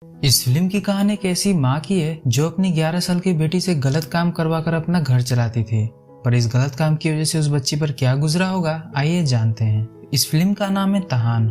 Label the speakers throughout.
Speaker 1: इस फिल्म की कहानी एक ऐसी माँ की है जो अपनी 11 साल की बेटी से गलत काम करवाकर अपना घर चलाती थी। पर इस गलत काम की वजह से उस बच्ची पर क्या गुजरा होगा, आइए जानते हैं। इस फिल्म का नाम है तहान।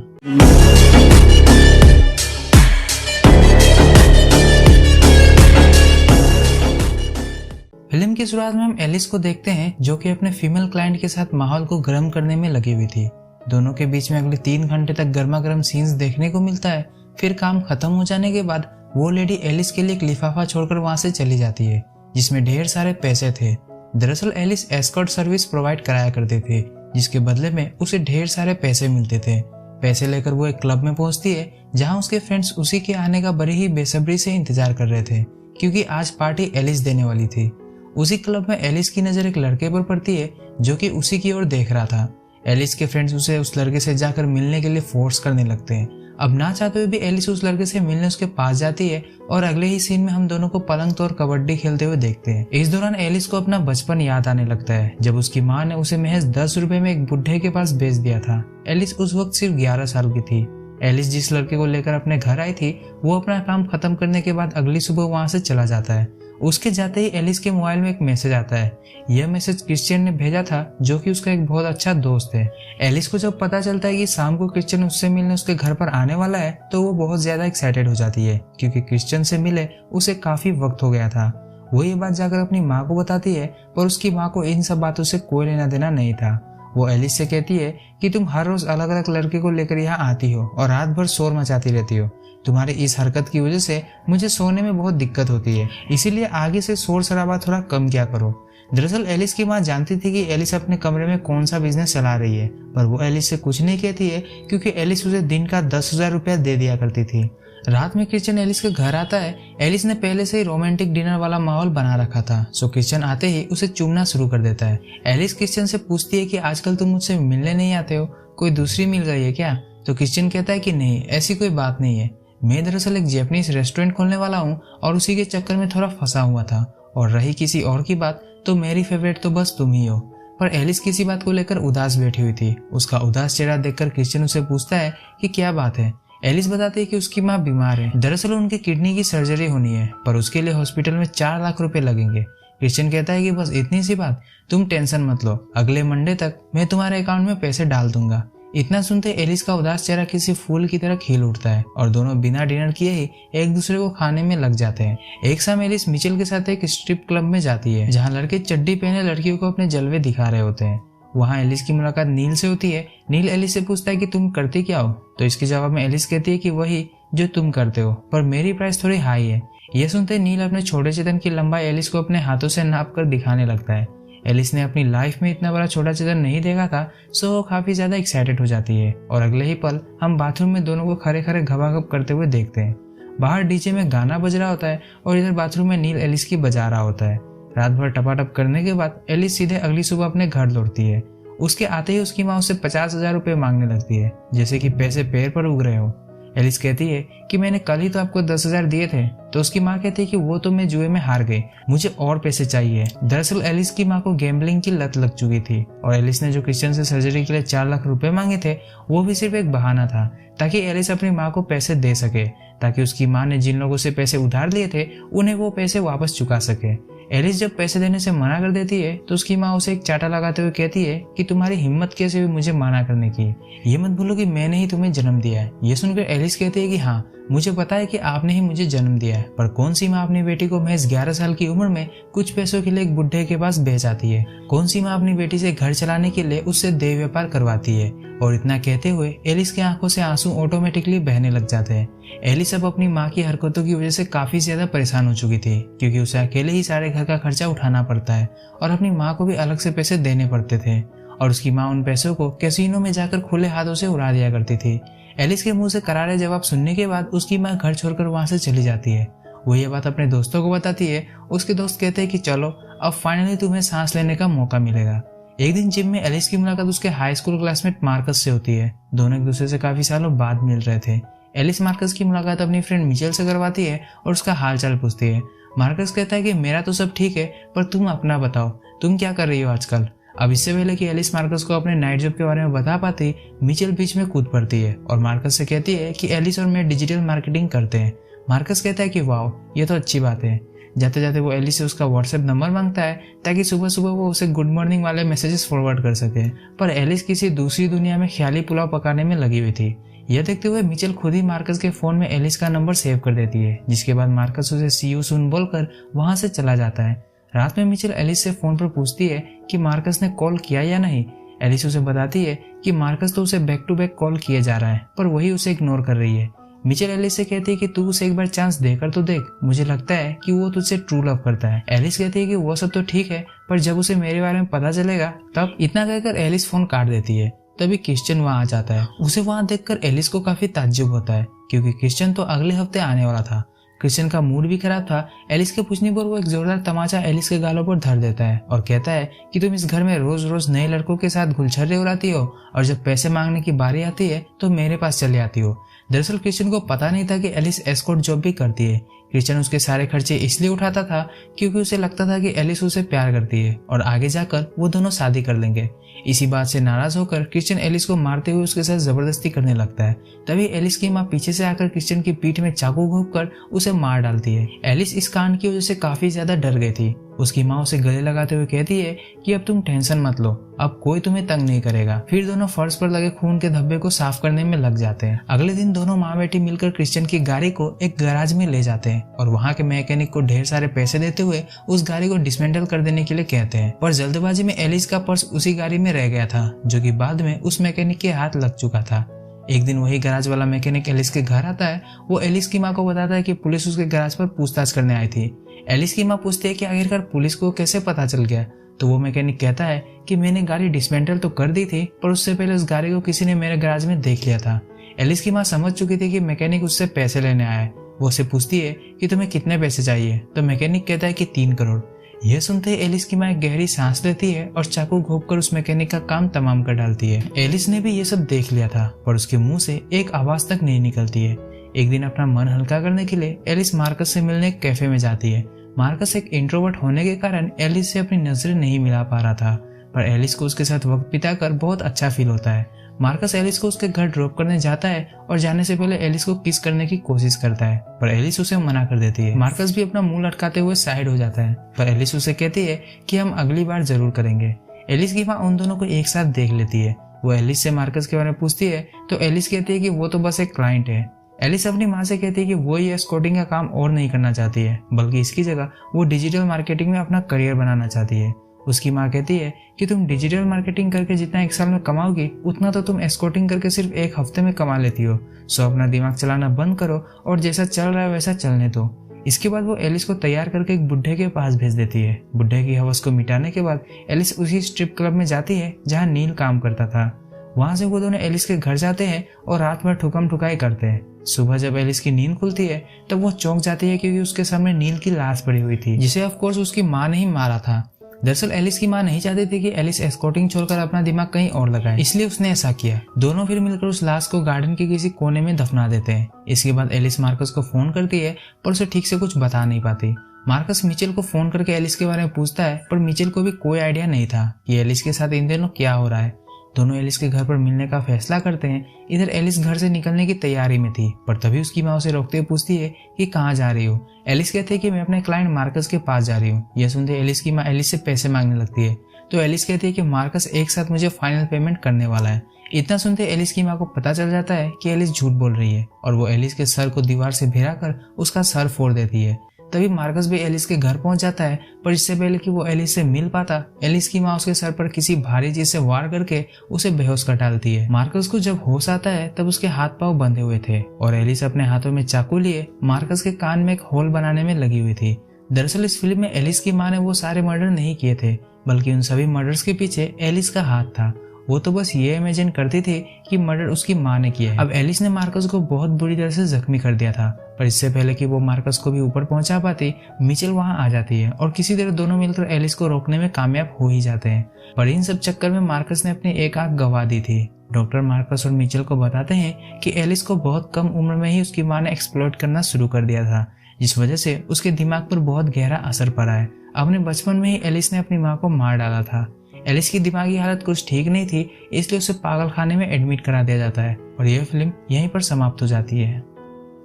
Speaker 1: फिल्म की शुरुआत में हम एलिस को देखते हैं जो कि अपने फीमेल क्लाइंट के साथ माहौल को गर्म करने में लगी हुई थी। दोनों के बीच में अगले 3 घंटे तक गर्मा गर्म सीन्स देखने को मिलता है। फिर काम खत्म हो जाने के बाद वो लेडी एलिस के लिए एक लिफाफा छोड़कर वहां से चली जाती है जिसमें ढेर सारे पैसे थे। दरअसल एलिस एस्कॉर्ट सर्विस प्रोवाइड कराया करते थे जिसके बदले में उसे ढेर सारे पैसे मिलते थे। पैसे लेकर वो एक क्लब में पहुंचती है जहां उसके फ्रेंड्स उसी के आने का बड़ी ही बेसब्री से इंतजार कर रहे थे क्योंकि आज पार्टी एलिस देने वाली थी। उसी क्लब में एलिस की नजर एक लड़के पर पड़ती है जो कि उसी की ओर देख रहा था। एलिस के फ्रेंड्स उसे उस लड़के से जाकर मिलने के लिए फोर्स करने लगते हैं। अब ना चाहते हुए भी एलिस उस लड़के से मिलने उसके पास जाती है और अगले ही सीन में हम दोनों को पलंग तोड़ कबड्डी खेलते हुए देखते हैं। इस दौरान एलिस को अपना बचपन याद आने लगता है जब उसकी माँ ने उसे महज 10 रुपए में एक बुढ़े के पास भेज दिया था। एलिस उस वक्त सिर्फ 11 साल की थी। एलिस जिस लड़के को लेकर अपने घर आई थी वो अपना काम खत्म करने के बाद अगली सुबह वहां से चला जाता है। उसके जाते ही एलिस के मोबाइल में एक मैसेज आता है। यह मैसेज क्रिश्चियन ने भेजा था जो कि उसका एक बहुत अच्छा दोस्त है। एलिस को जब पता चलता है कि शाम को क्रिश्चियन उससे मिलने उसके घर पर आने वाला है तो वो बहुत ज्यादा एक्साइटेड हो जाती है क्योंकि क्रिश्चियन से मिले उसे काफी वक्त हो गया था। वो ये बात जाकर अपनी माँ को बताती है पर उसकी माँ को इन सब बातों से कोई लेना देना नहीं था। वो एलिस से कहती है कि तुम हर रोज अलग अलग लड़के को लेकर यहाँ आती हो और रात भर शोर मचाती रहती हो। तुम्हारी इस हरकत की वजह से मुझे सोने में बहुत दिक्कत होती है, इसीलिए आगे से शोर शराबा थोड़ा कम किया करो। दरअसल एलिस की माँ जानती थी कि एलिस अपने कमरे में कौन सा बिजनेस चला रही है पर वो एलिस से कुछ नहीं कहती है क्योंकि एलिस उसे दिन का 10,000 रुपया दे दिया करती थी। रात में क्रिश्चियन एलिस के घर आता है। एलिस ने पहले से ही रोमांटिक डिनर वाला माहौल बना रखा था सो क्रिश्चियन आते ही उसे चूमना शुरू कर देता है। एलिस क्रिश्चियन से पूछती है कि आजकल तुम मुझसे मिलने नहीं आते हो, कोई दूसरी मिल गई है क्या? तो क्रिश्चियन कहता है कि नहीं, ऐसी कोई बात नहीं है। मैं दरअसल एक जैपनीज रेस्टोरेंट खोलने वाला हूँ और उसी के चक्कर में थोड़ा फंसा हुआ था। और रही किसी और की बात तो मेरी फेवरेट तो बस तुम ही हो। पर एलिस किसी बात को लेकर उदास बैठी हुई थी। उसका उदास चेहरा देखकर क्रिश्चियन उसे पूछता है कि क्या बात है। एलिस बताती है कि उसकी माँ बीमार है। दरअसल उनकी किडनी की सर्जरी होनी है पर उसके लिए हॉस्पिटल में 4 लाख रुपए लगेंगे। क्रिश्चियन कहता है कि बस इतनी सी बात, तुम टेंशन मत लो, अगले मंडे तक मैं तुम्हारे अकाउंट में पैसे डाल दूंगा। इतना सुनते एलिस का उदास चेहरा किसी फूल की तरह खिल उठता है और दोनों बिना डिनर किए ही एक दूसरे को खाने में लग जाते हैं। एक शाम एलिस मिचेल के साथ एक स्ट्रिप क्लब में जाती है जहां लड़के चड्डी पहने लड़कियों को अपने जलवे दिखा रहे होते हैं। वहां एलिस की मुलाकात नील से होती है। नील एलिस से पूछता है कि तुम करते क्या हो, तो इसके जवाब में एलिस कहती है कि वही जो तुम करते हो पर मेरी प्राइस थोड़ी हाई है। यह सुनते नील अपने छोटे चेतन की लंबाई एलिस को अपने हाथों से नाप कर दिखाने लगता है। एलिस ने अपनी लाइफ में इतना बड़ा छोटा चेतन नहीं देखा था सो वो काफी ज्यादा एक्साइटेड हो जाती है और अगले ही पल हम बाथरूम में दोनों को खड़े खड़े घबाघब करते हुए देखते हैं। बाहर डीजे में गाना बज रहा होता है और इधर बाथरूम में नील एलिस की बजा रहा होता है। रात भर टपाटप करने के बाद एलिस सीधे अगली सुबह अपने घर लौटती है। उसके आते ही उसकी माँ उससे 50,000 रुपये मांगने लगती है जैसे कि पैसे पैर पर उग रहे हो। एलिस कहती है कि मैंने कल ही तो आपको 10,000 दिए थे। तो उसकी माँ कहती है कि वो तो मैं जुए में हार गई, मुझे और पैसे चाहिए। दरअसल एलिस की माँ को गैम्बलिंग की लत लग चुकी थी और एलिस ने जो क्रिश्चियन से सर्जरी के लिए 4 लाख रुपए मांगे थे वो भी सिर्फ एक बहाना था ताकि एलिस अपनी माँ को पैसे दे सके ताकि उसकी माँ ने जिन लोगों से पैसे उधार लिए थे उन्हें वो पैसे वापस चुका सके। एलिस जब पैसे देने से मना कर देती है तो उसकी माँ उसे एक चाटा लगाते हुए कहती है कि तुम्हारी हिम्मत कैसे हुई मुझे मना करने की, ये मत भूलो कि मैंने ही तुम्हें जन्म दिया है। ये सुनकर एलिस कहती है कि हाँ मुझे पता है कि आपने ही मुझे जन्म दिया है पर कौन सी माँ अपनी बेटी को महज 11 साल की उम्र में कुछ पैसों के लिए एक बुढ़े के पास भेज आती है? कौन सी माँ अपनी बेटी से घर चलाने के लिए उससे देह व्यापार करवाती है? और इतना कहते हुए एलिस की आंखों से आंसू ऑटोमेटिकली बहने लग जाते हैं। एलिस अब अपनी माँ की हरकतों की वजह से काफी ज्यादा परेशान हो चुकी थी क्योंकि उसे अकेले ही सारे घर का खर्चा उठाना पड़ता है और अपनी माँ को भी अलग से पैसे देने पड़ते थे और उसकी माँ उन पैसों को कैसीनो में जाकर खुले हाथों से उड़ा दिया करती थी। एलिस के मुंह से करारे जवाब सुनने के बाद उसकी माँ घर छोड़कर वहां से चली जाती है। वो ये बात अपने दोस्तों को बताती है। उसके दोस्त कहते हैं कि चलो अब फाइनली तुम्हें सांस लेने का मौका मिलेगा। एक दिन जिम में एलिस की मुलाकात उसके हाई स्कूल क्लासमेट मार्कस से होती है। दोनों एक दूसरे से काफी सालों बाद मिल रहे थे। एलिस मार्कस की मुलाकात अपनी फ्रेंड मिचेल से करवाती है और उसका हाल चाल पूछती है। मार्कस कहता है कि मेरा तो सब ठीक है पर तुम अपना बताओ, तुम क्या कर रही हो आजकल। अब इससे पहले कि एलिस मार्कस को अपने नाइट जॉब के बारे में बता पाती, मिचेल बीच में कूद पड़ती है और मार्कस से कहती है कि एलिस और मैं डिजिटल मार्केटिंग करते हैं। मार्कस कहता है कि वाह, ये तो अच्छी बात है। जाते जाते वो एलिस से उसका व्हाट्सएप नंबर मांगता है ताकि सुबह सुबह वो उसे गुड मॉर्निंग वाले मैसेजेस फॉरवर्ड कर सके। पर एलिस किसी दूसरी दुनिया में ख्याली पुलाव पकाने में लगी हुई थी। यह देखते हुए मिचेल खुद ही मार्कस के फोन में एलिस का नंबर सेव कर देती है, जिसके बाद मार्कस उसे सी यू सून बोलकर वहां से चला जाता है। रात में मिचेल एलिस से फोन पर पूछती है कि मार्कस ने कॉल किया या नहीं। एलिस उसे बताती है कि मार्कस तो उसे बैक टू बैक कॉल किए जा रहा है, पर वही उसे इग्नोर कर रही है। मिचेल एलिस से कहती है कि तू उसे एक बार चांस देकर तो देख, मुझे लगता है कि वो तुझसे ट्रू लव करता है। एलिस कहती है कि वो सब तो ठीक है, पर जब उसे मेरे बारे में पता चलेगा तब। इतना कहकर एलिस फोन काट देती है। तभी क्रिश्चियन वहां आ जाता है। उसे वहां देखकर एलिस को काफी ताज्जुब होता है, क्योंकि क्रिश्चियन तो अगले हफ्ते आने वाला था। क्रिश्चियन का मूड भी खराब था। एलिस के पूछने पर वो एक जोरदार तमाचा एलिस के गालों पर धर देता है और कहता है कि तुम इस घर में रोज रोज नए लड़कों के साथ गुलछर्रे उड़ाती हो और जब पैसे मांगने की बारी आती है तो मेरे पास चले आती हो। दरअसल क्रिश्चियन को पता नहीं था कि एलिस एस्कॉर्ट जॉब भी करती है। क्रिश्चियन उसके सारे खर्चे इसलिए उठाता था क्योंकि उसे लगता था कि एलिस उसे प्यार करती है और आगे जाकर वो दोनों शादी कर लेंगे। इसी बात से नाराज होकर क्रिश्चियन एलिस को मारते हुए उसके साथ जबरदस्ती करने लगता है। तभी एलिस की माँ पीछे से आकर क्रिश्चियन की पीठ में चाकू घोंपकर उसे मार डालती है। एलिस इस कांड की वजह से काफी ज्यादा डर गई थी। उसकी माँ उसे गले लगाते हुए कहती है कि अब तुम टेंशन मत लो, अब कोई तुम्हें तंग नहीं करेगा। फिर दोनों फर्श पर लगे खून के धब्बे को साफ करने में लग जाते हैं। अगले दिन दोनों माँ बेटी मिलकर क्रिश्चियन की गाड़ी को एक गैराज में ले जाते हैं और वहाँ के मैकेनिक को ढेर सारे पैसे देते हुए उस गाड़ी को डिसमेंटल कर देने के लिए कहते हैं। पर जल्दबाजी में एलिस का पर्स उसी गाड़ी में रह गया था, जो कि बाद में उस मैकेनिक के हाथ लग चुका था। एक दिन वही गैराज वाला मैकेनिक एलिस के घर आता है। वो एलिस की माँ को बताता है कि पुलिस उसके गैराज पर पूछताछ करने आई थी। एलिस की माँ पूछती है कि आखिरकार पुलिस को कैसे पता चल गया। तो वो मैकेनिक कहता है कि मैंने गाड़ी डिसमेंटल तो कर दी थी, पर उससे पहले उस गाड़ी को किसी ने मेरे गैराज में देख लिया था। एलिस की माँ समझ चुकी थी कि मैकेनिक उससे पैसे लेने आया है। वो उससे पूछती है कि तुम्हें कितने पैसे चाहिए, तो मैकेनिक कहता है कि 3 करोड़। यह सुनते ही एलिस की माँ एक गहरी सांस लेती है और चाकू घोंपकर उस मैकेनिक का काम तमाम कर डालती है। एलिस ने भी ये सब देख लिया था, पर उसके मुंह से एक आवाज तक नहीं निकलती है। एक दिन अपना मन हल्का करने के लिए एलिस मार्कस से मिलने एक कैफे में जाती है। मार्कस एक इंट्रोवर्ट होने के कारण एलिस से अपनी नजरें नहीं मिला पा रहा था, पर एलिस को उसके साथ वक्त बिताकर बहुत अच्छा फील होता है। मार्कस एलिस को उसके घर ड्रॉप करने जाता है और जाने से पहले एलिस को किस करने की कोशिश करता है, पर एलिस उसे मना कर देती है। मार्कस भी अपना मुंह लटकाते हुए साइड हो जाता है, पर एलिस उसे कहती है कि हम अगली बार जरूर करेंगे। एलिस की माँ उन दोनों को एक साथ देख लेती है। वो एलिस से मार्कस के बारे में पूछती है तो एलिस कहती है कि वो तो बस एक क्लाइंट है। एलिस अपनी माँ से कहती है कि वो ये एस्कॉर्टिंग का काम और नहीं करना चाहती है, बल्कि इसकी जगह वो डिजिटल मार्केटिंग में अपना करियर बनाना चाहती है। उसकी माँ कहती है कि तुम डिजिटल मार्केटिंग करके जितना 1 साल में कमाओगी उतना तो तुम एस्कॉर्टिंग करके सिर्फ 1 हफ्ते में कमा लेती हो। सो अपना दिमाग चलाना बंद करो और जैसा चल रहा है वैसा चलने दो। इसके बाद वो एलिस को तैयार करके एक बुढ़े के पास भेज देती है। बुढ़े की हवस को मिटाने के बाद एलिस उसी स्ट्रिप क्लब में जाती है जहाँ नील काम करता था। वहां से वो दोनों एलिस के घर जाते हैं और रात भर ठुकम ठुकाई करते हैं। सुबह जब एलिस की नींद खुलती है तब वो चौंक जाती है क्योंकि उसके सामने नील की लाश पड़ी हुई थी, जिसे ऑफ कोर्स उसकी माँ ने ही मारा था। दरअसल एलिस की माँ नहीं चाहती थी कि एलिस एस्कॉर्टिंग छोड़कर अपना दिमाग कहीं और लगाए, इसलिए उसने ऐसा किया। दोनों फिर मिलकर उस लाश को गार्डन के किसी कोने में दफना देते हैं। इसके बाद एलिस मार्कस को फोन करती है, पर उसे ठीक से कुछ बता नहीं पाती। मार्कस मिचेल को फोन करके एलिस के बारे में पूछता है, पर मिचेल को भी कोई आइडिया नहीं था कि एलिस के साथ इन दिनों क्या हो रहा है। दोनों एलिस के घर पर मिलने का फैसला करते हैं। इधर एलिस घर से निकलने की तैयारी में थी, पर तभी उसकी माँ उसे रोकते हुए पूछती है कि कहाँ जा रही हो। एलिस कहती है कि मैं अपने क्लाइंट मार्कस के पास जा रही हूँ। यह सुनते एलिस की माँ एलिस से पैसे मांगने लगती है, तो एलिस कहती है कि मार्कस एक साथ मुझे फाइनल पेमेंट करने वाला है। इतना सुनते एलिस की माँ को पता चल जाता है कि एलिस झूठ बोल रही है और वो एलिस के सर को दीवार से भिरा कर उसका सर फोड़ देती है। तभी मार्कस भी एलिस के घर पहुंच जाता है, पर इससे पहले कि वो एलिस से मिल पाता, एलिस की माँ उसके सर पर किसी भारी चीज से वार करके उसे बेहोश कर डालती है। मार्कस को जब होश आता है तब उसके हाथ पांव बंधे हुए थे और एलिस अपने हाथों में चाकू लिए मार्कस के कान में एक होल बनाने में लगी हुई थी। दरअसल इस फिल्म में एलिस की माँ ने वो सारे मर्डर नहीं किए थे, बल्कि उन सभी मर्डर्स के पीछे एलिस का हाथ था। वो तो बस ये इमेजिन करती थी कि मर्डर उसकी माँ ने किया है। अब एलिस ने मार्कस को बहुत बुरी तरह से जख्मी कर दिया था, पर इससे पहले कि वो मार्कस को भी ऊपर पहुंचा पाती, मिचेल वहां आ जाती है और किसी तरह दोनों मिलकर एलिस को रोकने में कामयाब हो ही जाते हैं। पर इन सब चक्कर में मार्कस ने अपनी एक आंख गंवा दी थी। डॉक्टर मार्कस और मिचेल को बताते हैं कि एलिस को बहुत कम उम्र में ही उसकी माँ ने एक्सप्लॉइट करना शुरू कर दिया था, जिस वजह से उसके दिमाग पर बहुत गहरा असर पड़ा है। अपने बचपन में ही एलिस ने अपनी माँ को मार डाला था। एलिस की दिमागी हालत कुछ ठीक नहीं थी, इसलिए उसे पागल खाने में एडमिट करा दिया जाता है और यह फिल्म यहीं पर समाप्त हो जाती है।